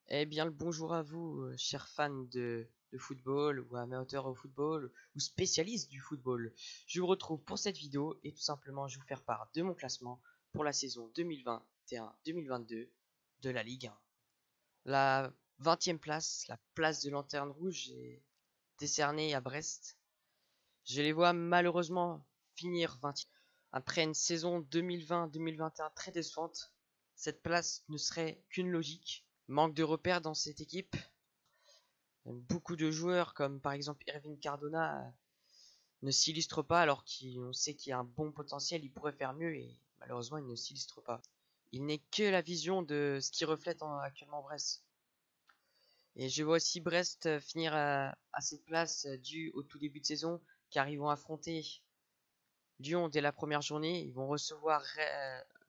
Eh bien, le bonjour à vous, chers fans de football, ou amateurs au football, ou spécialistes du football. Je vous retrouve pour cette vidéo et tout simplement je vais vous faire part de mon classement pour la saison 2021-2022 de la Ligue 1. La 20e place, la place de lanterne rouge, est décernée à Brest. Je les vois malheureusement finir 20e. Après une saison 2020-2021 très décevante, cette place ne serait qu'une logique. Manque de repères dans cette équipe. Beaucoup de joueurs comme par exemple Irving Cardona ne s'illustrent pas alors qu'on sait qu'il y a un bon potentiel, il pourrait faire mieux et malheureusement il ne s'illustre pas. Il n'est que la vision de ce qui reflète actuellement Brest. Et je vois aussi Brest finir à cette place due au tout début de saison car ils vont affronter Lyon dès la première journée, ils vont recevoir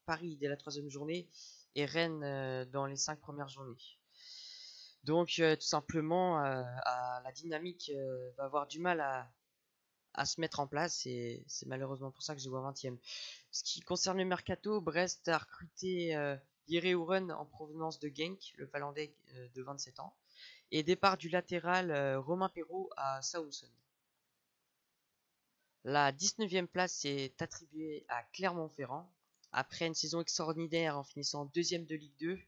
Paris dès la troisième journée et Rennes dans les 5 premières journées. Donc tout simplement, la dynamique va avoir du mal à se mettre en place et c'est malheureusement pour ça que je vois 20e. Ce qui concerne le mercato, Brest a recruté Yere Ouren en provenance de Genk, le Finlandais de 27 ans, et départ du latéral Romain Perrault à Southampton. La 19e place est attribuée à Clermont-Ferrand après une saison extraordinaire en finissant deuxième de Ligue 2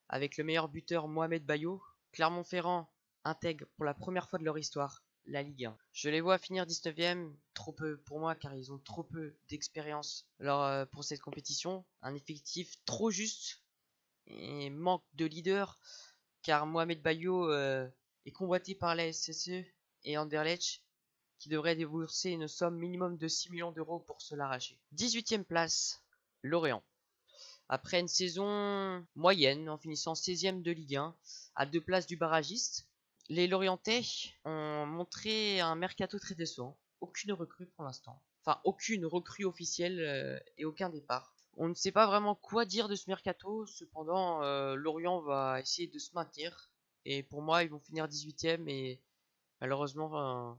avec le meilleur buteur Mohamed Bayo. Clermont-Ferrand intègre pour la première fois de leur histoire la Ligue 1. Je les vois finir 19e, trop peu pour moi car ils ont trop peu d'expérience pour cette compétition. Un effectif trop juste et manque de leader car Mohamed Bayo est convoité par la SSE et Anderlecht qui devrait débourser une somme minimum de 6 millions d'euros pour se l'arracher. 18e place, Lorient. Après une saison moyenne, en finissant 16e de Ligue 1, à 2 places du barragiste, les Lorientais ont montré un mercato très décevant. Aucune recrue pour l'instant. Enfin, aucune recrue officielle et aucun départ. On ne sait pas vraiment quoi dire de ce mercato, cependant, Lorient va essayer de se maintenir. Et pour moi, ils vont finir 18e et malheureusement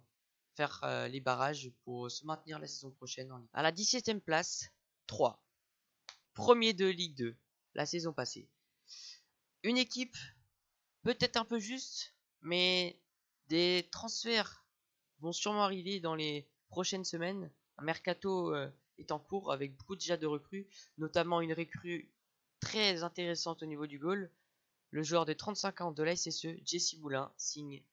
faire les barrages pour se maintenir la saison prochaine en Ligue. À la 17e place, 3. Premier de Ligue 2 la saison passée. Une équipe peut-être un peu juste, mais des transferts vont sûrement arriver dans les prochaines semaines. Un mercato est en cours avec beaucoup déjà de recrues, notamment une recrue très intéressante au niveau du goal. Le joueur de 35 ans de la SSE, Jesse Moulin, signe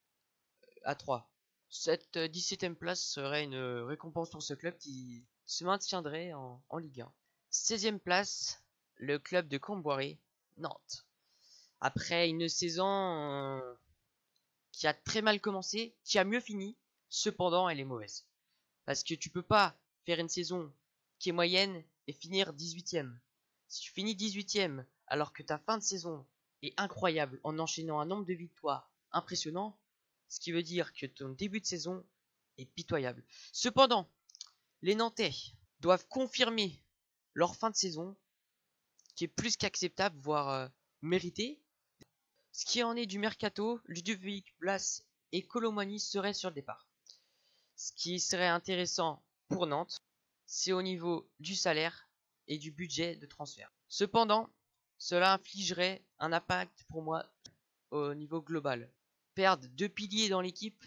à 3. Cette 17e place serait une récompense pour ce club qui se maintiendrait en Ligue 1. 16e place, le club de Camboiré, Nantes. Après une saison qui a très mal commencé, qui a mieux fini, cependant elle est mauvaise. Parce que tu peux pas faire une saison qui est moyenne et finir 18e. Si tu finis 18e alors que ta fin de saison est incroyable en enchaînant un nombre de victoires impressionnant, ce qui veut dire que ton début de saison est pitoyable. Cependant, les Nantais doivent confirmer leur fin de saison qui est plus qu'acceptable, voire méritée. Ce qui en est du mercato, Ludovic Blas et Colomani seraient sur le départ. Ce qui serait intéressant pour Nantes, c'est au niveau du salaire et du budget de transfert. Cependant, cela infligerait un impact pour moi au niveau global. Perdre 2 piliers dans l'équipe,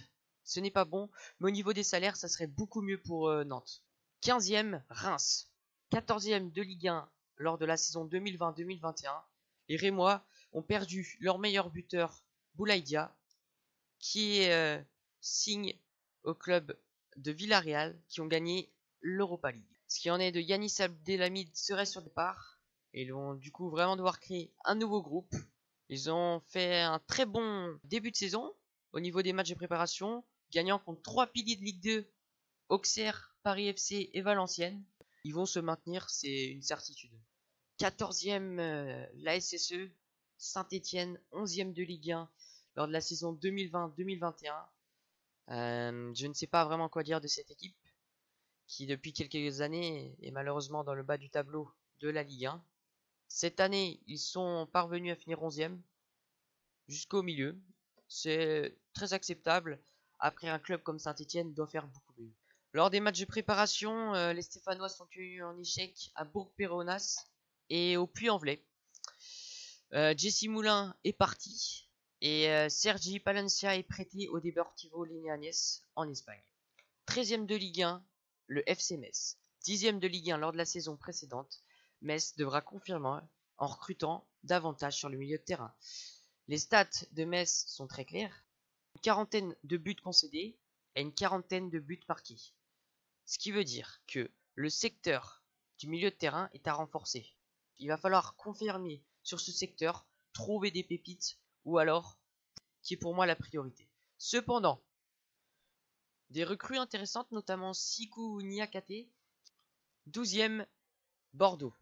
ce n'est pas bon, mais au niveau des salaires, ça serait beaucoup mieux pour Nantes. 15e, Reims. 14e de Ligue 1 lors de la saison 2020-2021. Les Rémois ont perdu leur meilleur buteur, Boulaïdia, qui signe au club de Villarreal, qui ont gagné l'Europa League. Ce qui en est de Yanis Abdelhamid serait sur le départ. Et ils vont du coup vraiment devoir créer un nouveau groupe. Ils ont fait un très bon début de saison au niveau des matchs de préparation, gagnant contre 3 piliers de Ligue 2, Auxerre, Paris FC et Valenciennes. Ils vont se maintenir, c'est une certitude. 14e, la SSE, Saint-Etienne, 11e de Ligue 1 lors de la saison 2020-2021. Je ne sais pas vraiment quoi dire de cette équipe qui depuis quelques années est malheureusement dans le bas du tableau de la Ligue 1. Cette année, ils sont parvenus à finir 11e jusqu'au milieu. C'est très acceptable. Après, un club comme Saint-Etienne doit faire beaucoup mieux. Lors des matchs de préparation, les Stéphanois sont tenus en échec à Bourg-Péronas et au Puy-en-Velay. Jesse Moulin est parti. Et Sergi Palencia est prêté au Deportivo Leganés en Espagne. 13e de Ligue 1, le FC Metz. 10e de Ligue 1 lors de la saison précédente, Metz devra confirmer en recrutant davantage sur le milieu de terrain. Les stats de Metz sont très claires. Une quarantaine de buts concédés et une quarantaine de buts marqués. Ce qui veut dire que le secteur du milieu de terrain est à renforcer. Il va falloir confirmer sur ce secteur, trouver des pépites ou alors, qui est pour moi la priorité. Cependant, des recrues intéressantes, notamment Sikou Niakate, 12e Bordeaux.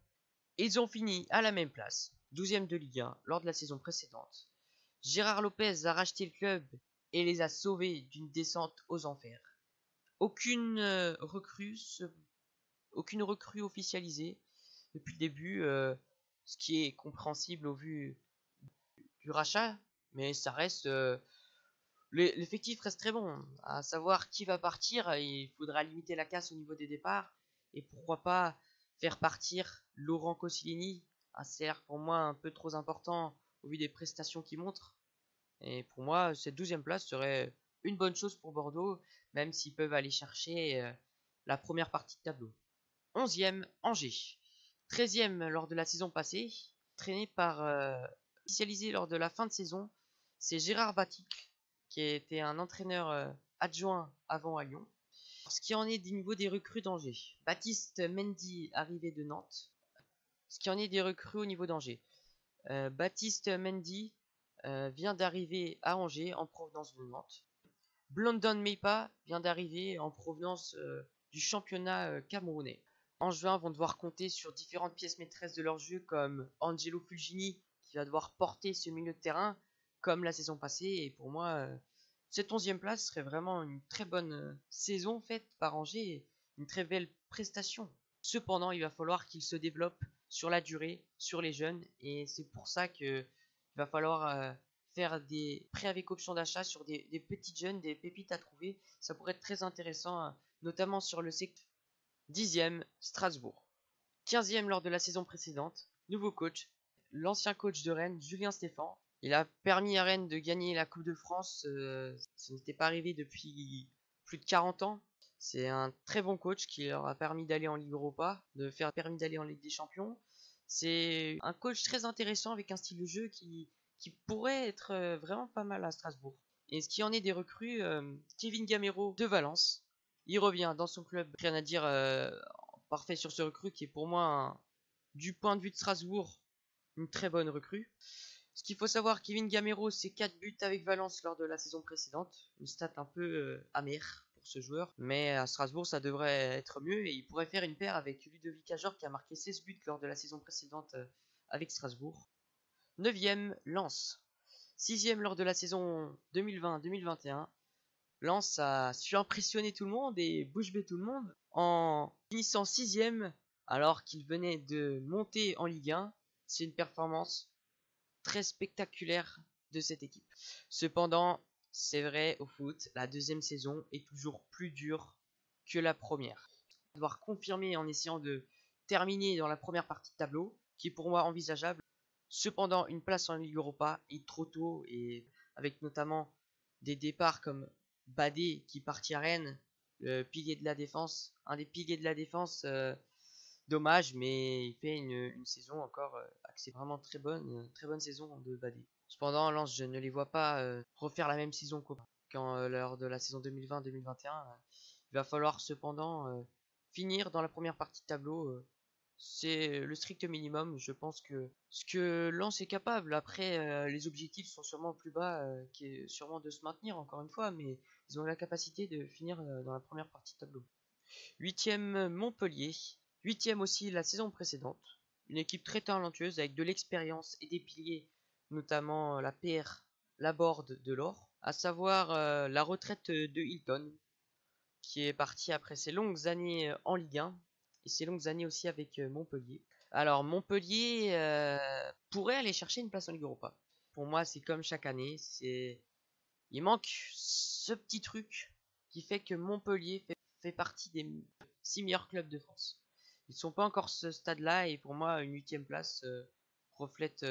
Ils ont fini à la même place, 12e de Ligue 1 lors de la saison précédente. Gérard Lopez a racheté le club et les a sauvés d'une descente aux enfers. Aucune recrue officialisée depuis le début, ce qui est compréhensible au vu du rachat, mais ça reste l'effectif reste très bon. À savoir qui va partir, il faudra limiter la casse au niveau des départs et pourquoi pas faire partir Laurent Koscielny, un CR pour moi un peu trop important au vu des prestations qu'il montre. Et pour moi, cette 12e place serait une bonne chose pour Bordeaux, même s'ils peuvent aller chercher la première partie de tableau. 11e, Angers. 13e lors de la saison passée, traîné par officialisé lors de la fin de saison, c'est Gérard Batic, qui était un entraîneur adjoint avant à Lyon. Ce qui en est du niveau des recrues d'Angers. Baptiste Mendy, arrivé de Nantes. Ce qui en est des recrues au niveau d'Angers. Baptiste Mendy vient d'arriver à Angers en provenance de Nantes. Blondon Meipa vient d'arriver en provenance du championnat camerounais. Angevins vont devoir compter sur différentes pièces maîtresses de leur jeu comme Angelo Fulgini qui va devoir porter ce milieu de terrain comme la saison passée. Et pour moi, cette 11e place serait vraiment une très bonne saison faite par Angers, une très belle prestation. Cependant, il va falloir qu'il se développe sur la durée, sur les jeunes, et c'est pour ça qu'il va falloir faire des prêts avec option d'achat sur des petites jeunes, des pépites à trouver. Ça pourrait être très intéressant, notamment sur le secteur. 10e, Strasbourg. 15e lors de la saison précédente, nouveau coach, l'ancien coach de Rennes, Julien Stéphan. Il a permis à Rennes de gagner la Coupe de France, ça n'était pas arrivé depuis plus de 40 ans. C'est un très bon coach qui leur a permis d'aller en Ligue Europa, permis d'aller en Ligue des Champions. C'est un coach très intéressant avec un style de jeu qui pourrait être vraiment pas mal à Strasbourg. Et ce qui en est des recrues, Kevin Gamero de Valence. Il revient dans son club. Rien à dire, parfait sur ce recrue qui est pour moi, du point de vue de Strasbourg, une très bonne recrue. Ce qu'il faut savoir, Kevin Gamero, c'est 4 buts avec Valence lors de la saison précédente. Une stat un peu amère pour ce joueur. Mais à Strasbourg, ça devrait être mieux et il pourrait faire une paire avec Ludovic Ajor qui a marqué 16 buts lors de la saison précédente avec Strasbourg. 9e, Lens. 6e lors de la saison 2020-2021. Lens a su impressionner tout le monde et bouche bée tout le monde en finissant 6e alors qu'il venait de monter en Ligue 1. C'est une performance très spectaculaire de cette équipe. Cependant, c'est vrai au foot, la deuxième saison est toujours plus dure que la première. On va devoir confirmer en essayant de terminer dans la première partie de tableau, qui est pour moi envisageable. Cependant, une place en Ligue Europa est trop tôt et avec notamment des départs comme Badé qui partit à Rennes, le pilier de la défense, un des piliers de la défense. Dommage, mais il fait une saison encore c'est vraiment très bonne saison de Badé. Cependant, Lens, je ne les vois pas refaire la même saison qu'en lors de la saison 2020-2021. Il va falloir cependant finir dans la première partie de tableau. C'est le strict minimum. Je pense que ce que Lens est capable. Après, les objectifs sont sûrement plus bas, qui est sûrement de se maintenir encore une fois, mais ils ont la capacité de finir dans la première partie de tableau. 8e, Montpellier. 8e aussi la saison précédente. Une équipe très talentueuse avec de l'expérience et des piliers, notamment la PR Laborde de l'Or. À savoir la retraite de Hilton, qui est parti après ses longues années en Ligue 1 et ses longues années aussi avec Montpellier. Alors Montpellier pourrait aller chercher une place en Ligue Europa. Pour moi, c'est comme chaque année, il manque ce petit truc qui fait que Montpellier fait partie des 6 meilleurs clubs de France. Ils ne sont pas encore ce stade-là et pour moi une 8e place reflète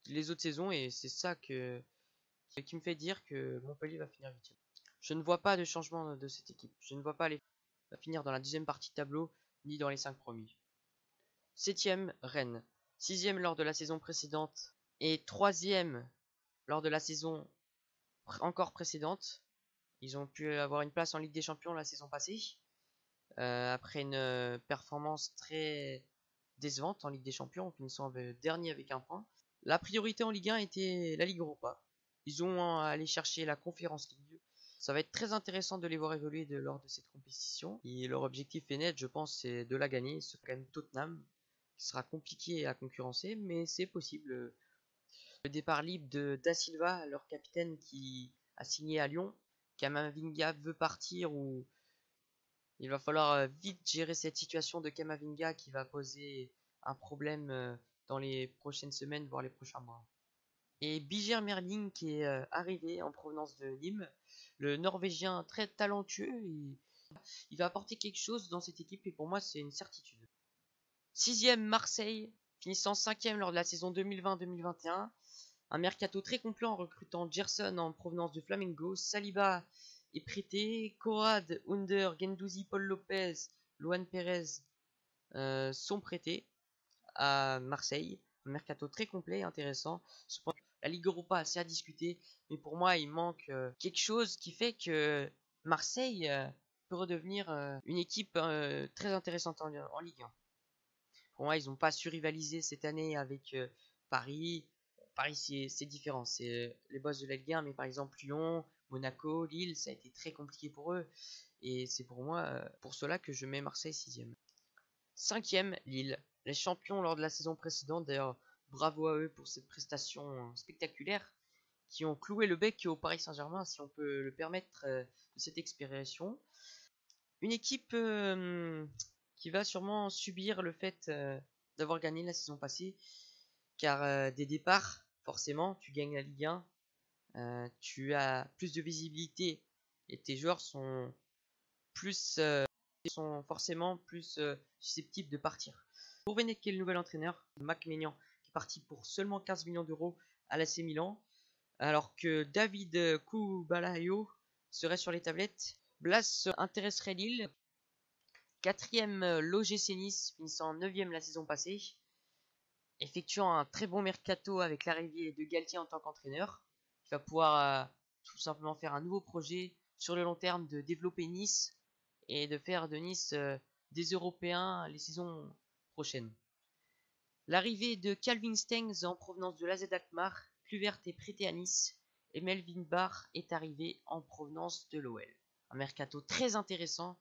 les autres saisons et c'est ça qui qui me fait dire que Montpellier va finir 8e. Je ne vois pas de changement de cette équipe. Je ne vois pas les finir dans la deuxième partie de tableau, ni dans les 5 premiers. 7e, Rennes. 6e lors de la saison précédente et 3e lors de la saison encore précédente. Ils ont pu avoir une place en Ligue des Champions la saison passée, après une performance très décevante en Ligue des Champions, en finissant dernier avec un point. La priorité en Ligue 1 était la Ligue Europa. Ils ont allé chercher la Conference League. Ça va être très intéressant de les voir évoluer lors de cette compétition. Et leur objectif est net, je pense, c'est de la gagner. C'est quand même Tottenham, qui sera compliqué à concurrencer, mais c'est possible. Le départ libre de Da Silva, leur capitaine qui a signé à Lyon. Camavinga veut partir, ou il va falloir vite gérer cette situation de Camavinga qui va poser un problème dans les prochaines semaines, voire les prochains mois. Et Birger Merling qui est arrivé en provenance de Nîmes, le Norvégien très talentueux, il va apporter quelque chose dans cette équipe et pour moi c'est une certitude. 6e Marseille, finissant 5e lors de la saison 2020-2021. Un mercato très complet en recrutant Gerson en provenance du Flamengo, Saliba est prêté, Corrad, Under, Guendouzi, Paul Lopez, Luan Perez sont prêtés à Marseille. Un mercato très complet et intéressant. La Ligue Europa assez à discuter, mais pour moi il manque quelque chose qui fait que Marseille peut redevenir une équipe très intéressante en Ligue 1. Pour moi ils n'ont pas su rivaliser cette année avec Paris. Paris c'est différent, c'est les boss de la Ligue 1, mais par exemple Lyon, Monaco, Lille, ça a été très compliqué pour eux. Et c'est pour moi pour cela que je mets Marseille 6e. 5e, Lille. Les champions lors de la saison précédente, d'ailleurs bravo à eux pour cette prestation spectaculaire, qui ont cloué le bec au Paris Saint-Germain, si on peut le permettre, de cette expiration. Une équipe qui va sûrement subir le fait d'avoir gagné la saison passée, car des départs, forcément, tu gagnes la Ligue 1, tu as plus de visibilité et tes joueurs sont forcément plus susceptibles de partir. Pour Venette, qui est le nouvel entraîneur, Mac Maignan, qui est parti pour seulement 15 millions d'euros à l'AC Milan, alors que David Koubalayo serait sur les tablettes. Blas intéresserait Lille. 4e, l'OGC Nice, finissant 9e la saison passée, effectuant un très bon mercato avec l'arrivée de Galtier en tant qu'entraîneur, qui va pouvoir tout simplement faire un nouveau projet sur le long terme de développer Nice et de faire de Nice des Européens les saisons prochaines. L'arrivée de Calvin Stengs en provenance de l'AZ Alkmaar, Kluivert est prêté à Nice et Melvin Barr est arrivé en provenance de l'OL. Un mercato très intéressant,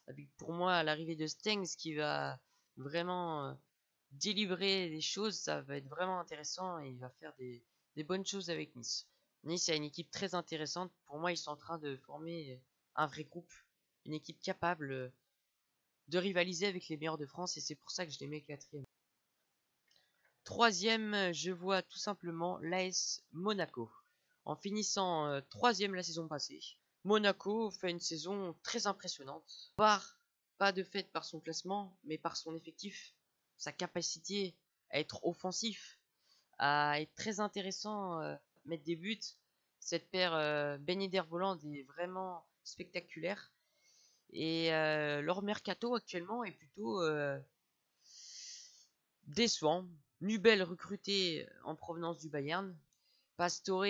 avec pour moi l'arrivée de Stengs qui va vraiment délivrer des choses, ça va être vraiment intéressant et il va faire des bonnes choses avec Nice. Nice a une équipe très intéressante, pour moi ils sont en train de former un vrai groupe, une équipe capable de rivaliser avec les meilleurs de France et c'est pour ça que je les mets 4e. 3e, je vois tout simplement l'AS Monaco. En finissant 3e la saison passée, Monaco fait une saison très impressionnante. Pas de fait par son classement, mais par son effectif, sa capacité à être offensif, à être très intéressant, mettre des buts. Cette paire Ben Yedder Voland est vraiment spectaculaire. Et leur mercato actuellement est plutôt décevant. Nubel recruté en provenance du Bayern. Pastore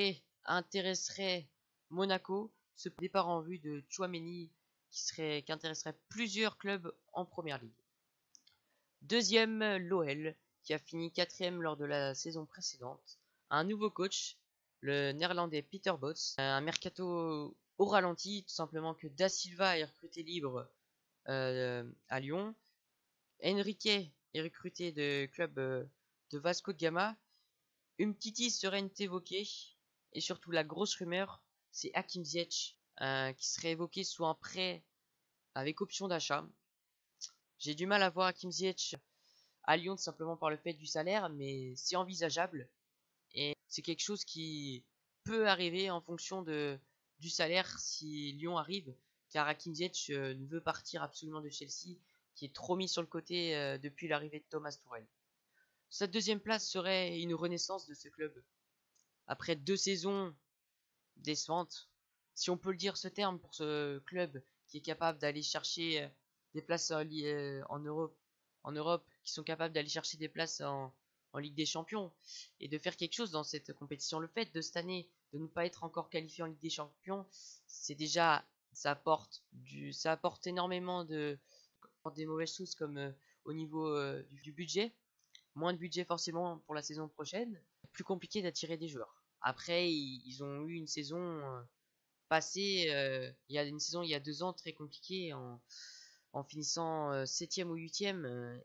intéresserait Monaco. Ce départ en vue de Tchouaméni qui intéresserait plusieurs clubs en première ligue. 2e, l'OL, qui a fini 4e lors de la saison précédente. Un nouveau coach, le néerlandais Peter Bosz. Un mercato au ralenti, tout simplement que Da Silva est recruté libre à Lyon. Enrique est recruté de club de Vasco de Gama. Umtiti serait évoqué. Et surtout la grosse rumeur, c'est Hakim Ziyech qui serait évoqué sous un prêt avec option d'achat. J'ai du mal à voir Hakim Ziyech à Lyon tout simplement par le fait du salaire, mais c'est envisageable. Et c'est quelque chose qui peut arriver en fonction du salaire si Lyon arrive, car Hakim Ziyech ne veut partir absolument de Chelsea, qui est trop mis sur le côté depuis l'arrivée de Thomas Tuchel. Sa 2e place serait une renaissance de ce club. Après 2 saisons décevante, si on peut le dire ce terme pour ce club qui est capable d'aller chercher des places en Europe, qui sont capables d'aller chercher des places en Ligue des Champions et de faire quelque chose dans cette compétition. Le fait de cette année de ne pas être encore qualifié en Ligue des Champions, c'est déjà ça apporte énormément des mauvaises choses comme au niveau du budget, moins de budget forcément pour la saison prochaine, plus compliqué d'attirer des joueurs. Après, ils ont eu une saison passée, il y a 2 ans très compliquée en finissant 7e ou 8e,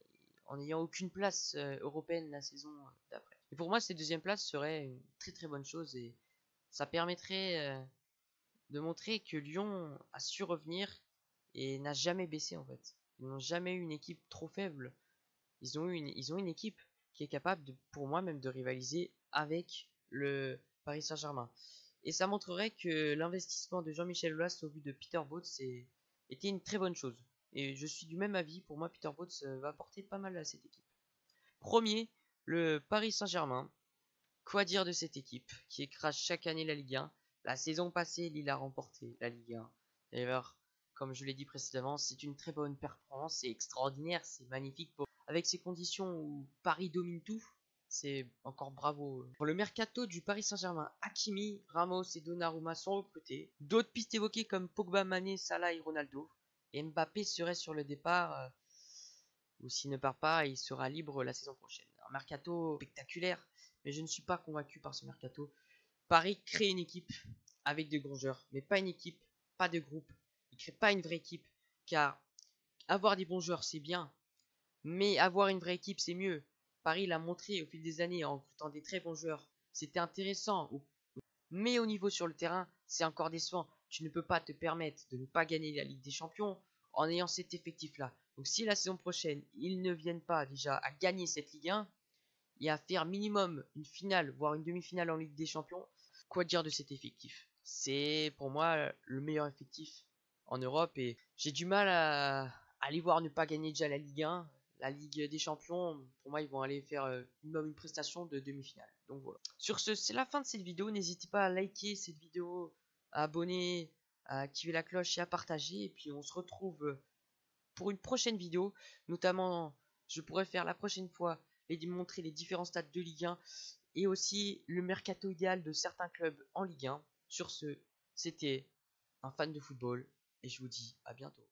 en n'ayant aucune place européenne la saison d'après. Et pour moi, cette deuxième place serait une très très bonne chose et ça permettrait de montrer que Lyon a su revenir et n'a jamais baissé en fait. Ils n'ont jamais eu une équipe trop faible. Ils ont une équipe qui est capable, pour moi même, de rivaliser avec le Paris Saint-Germain. Et ça montrerait que l'investissement de Jean-Michel Aulas au vu de Peter Bosz était une très bonne chose. Et je suis du même avis, pour moi Peter Bosz va apporter pas mal à cette équipe. Premier, le Paris Saint-Germain. Quoi dire de cette équipe qui écrase chaque année la Ligue 1? La saison passée, Lille a remporté la Ligue 1. D'ailleurs, comme je l'ai dit précédemment, c'est une très bonne performance, c'est extraordinaire, c'est magnifique. Avec ces conditions où Paris domine tout, c'est encore bravo. Pour le mercato du Paris Saint-Germain, Hakimi, Ramos et Donnarumma sont recrutés. D'autres pistes évoquées comme Pogba, Mané, Salah et Ronaldo. Et Mbappé serait sur le départ, ou s'il ne part pas, il sera libre la saison prochaine. Un mercato spectaculaire, mais je ne suis pas convaincu par ce mercato. Paris crée une équipe avec de bons joueurs, mais pas une équipe, pas de groupe. Il ne crée pas une vraie équipe, car avoir des bons joueurs c'est bien, mais avoir une vraie équipe c'est mieux. Paris l'a montré au fil des années en recrutant des très bons joueurs. C'était intéressant, mais au niveau sur le terrain, c'est encore décevant. Tu ne peux pas te permettre de ne pas gagner la Ligue des Champions en ayant cet effectif-là. Donc si la saison prochaine, ils ne viennent pas déjà à gagner cette Ligue 1 et à faire minimum une finale, voire une demi-finale en Ligue des Champions, quoi dire de cet effectif? C'est pour moi le meilleur effectif en Europe et j'ai du mal à les voir ne pas gagner déjà la Ligue 1. La Ligue des Champions, pour moi, ils vont aller faire minimum une prestation de demi-finale. Donc voilà. Sur ce, c'est la fin de cette vidéo. N'hésitez pas à liker cette vidéo, à abonner, à activer la cloche et à partager. Et puis on se retrouve pour une prochaine vidéo. Notamment, je pourrais faire la prochaine fois et montrer les différents stades de Ligue 1 et aussi le mercato idéal de certains clubs en Ligue 1. Sur ce, c'était un fan de football et je vous dis à bientôt.